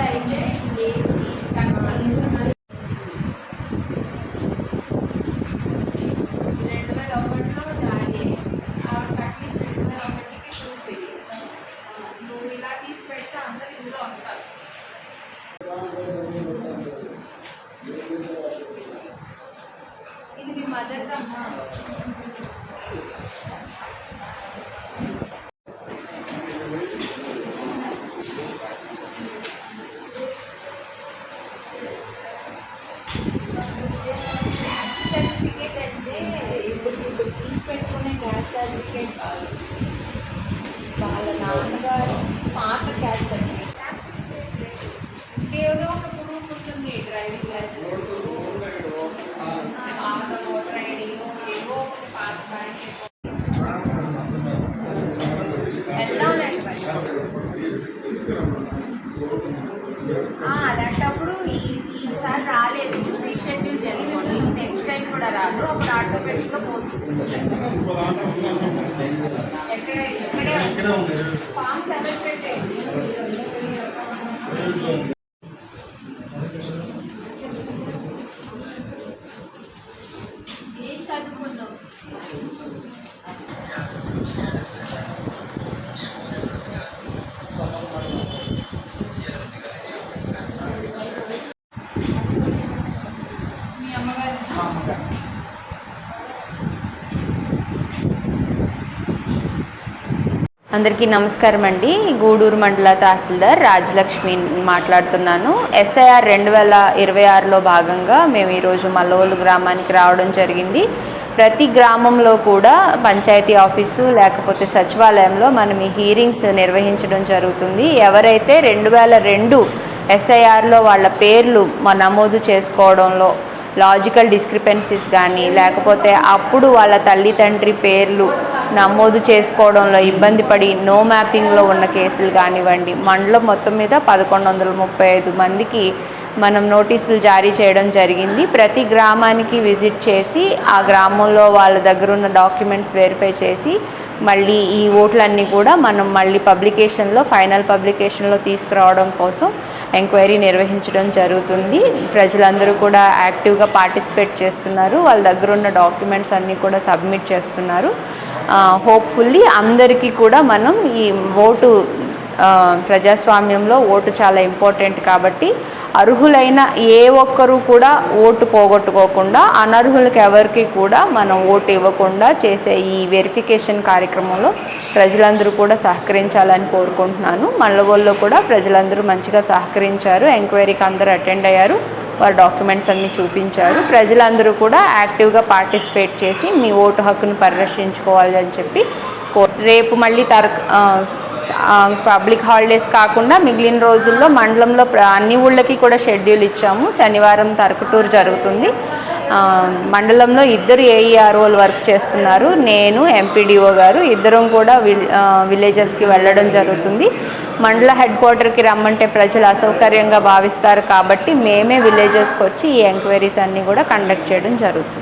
అయితే నువ్వు ఇలా తీసి పెడితే అందరు ఇందులో ఉంటారు. ఇది మీ మదర్ అమ్మా. సర్టిఫికేట్ అంటే ఇప్పుడు తీసి పెట్టుకునే క్యాస్ట్ సర్టిఫికేట్ కాదు, వాళ్ళ నాన్నగారు పాత క్యాస్ట్ సర్టిఫికేట్. ఏదో ఒక ప్రూఫ్ ఉంటుంది, డ్రైవింగ్ లైసెన్స్, పాత ఓటర్ ఐడి, ఏవో ఒకటి పాత బ్యాంక్ అలాంటప్పుడు ఈసారి రాలేదు, రీషెడ్యూల్ చేసుకోండి, నెక్స్ట్ టైం కూడా రాదు, అప్పుడు ఆటోమేటిక్గా పోతుంది. ఇక్కడే ఫామ్ 7 పెట్టండి. ఏ చదువుకున్నావు? మీ అమ్మగారు? అందరికీ నమస్కారం అండి. గూడూరు మండల తహసీల్దార్ రాజలక్ష్మి మాట్లాడుతున్నాను. SIR 2026లో భాగంగా మేము ఈరోజు మల్లవోలు గ్రామానికి రావడం జరిగింది. ప్రతి గ్రామంలో కూడా పంచాయతీ ఆఫీసు లేకపోతే సచివాలయంలో మనం ఈ హీరింగ్స్ నిర్వహించడం జరుగుతుంది. ఎవరైతే 2002 SIRలో వాళ్ళ పేర్లు నమోదు చేసుకోవడంలో లాజికల్ డిస్క్రిపెన్సీస్ కానీ లేకపోతే అప్పుడు వాళ్ళ తల్లి తండ్రి పేర్లు నమోదు చేసుకోవడంలో ఇబ్బంది పడి నో మ్యాపింగ్లో ఉన్న కేసులు కానివ్వండి, మండలం మొత్తం మీద 1135 మందికి మనం నోటీసులు జారీ చేయడం జరిగింది. ప్రతి గ్రామానికి విజిట్ చేసి ఆ గ్రామంలో వాళ్ళ దగ్గర ఉన్న డాక్యుమెంట్స్ వెరిఫై చేసి మళ్ళీ ఈ ఓట్లన్నీ కూడా మనం మళ్ళీ ఫైనల్ పబ్లికేషన్లో తీసుకురావడం కోసం ఎంక్వైరీ నిర్వహించడం జరుగుతుంది. ప్రజలందరూ కూడా యాక్టివ్గా పార్టిసిపేట్ చేస్తున్నారు, వాళ్ళ దగ్గర ఉన్న డాక్యుమెంట్స్ అన్నీ కూడా సబ్మిట్ చేస్తున్నారు. హోప్ఫుల్లీ అందరికీ కూడా మనం ఈ ఓటు ప్రజాస్వామ్యంలో ఓటు చాలా ఇంపార్టెంట్ కాబట్టి అర్హులైన ఏ ఒక్కరూ కూడా ఓటు పోగొట్టుకోకుండా అనర్హులకు ఎవరికి కూడా మనం ఓటు ఇవ్వకుండా చేసే ఈ వెరిఫికేషన్ కార్యక్రమంలో ప్రజలందరూ కూడా సహకరించాలని కోరుకుంటున్నాను. మల్లవోలులో కూడా ప్రజలందరూ మంచిగా సహకరించారు, ఎంక్వైరీకి అందరూ అటెండ్ అయ్యారు, వారి డాక్యుమెంట్స్ అన్నీ చూపించారు. ప్రజలందరూ కూడా యాక్టివ్గా పార్టిసిపేట్ చేసి మీ ఓటు హక్కును పరిరక్షించుకోవాలి అని చెప్పి రేపు మళ్ళీ పబ్లిక్ హాలిడేస్ కాకుండా మిగిలిన రోజుల్లో మండలంలో అన్ని ఊళ్ళకి కూడా షెడ్యూల్ ఇచ్చాము. శనివారం తరకటూరు జరుగుతుంది. మండలంలో 2 AEROలు వర్క్ చేస్తున్నారు, నేను ఎంపీడీఓ గారు ఇద్దరం కూడా విలేజెస్కి వెళ్ళడం జరుగుతుంది. మండల హెడ్ క్వార్టర్కి రమ్మంటే ప్రజలు అసౌకర్యంగా భావిస్తారు కాబట్టి మేమే విలేజెస్కి వచ్చి ఈ ఎంక్వైరీస్ అన్నీ కూడా కండక్ట్ చేయడం జరుగుతుంది.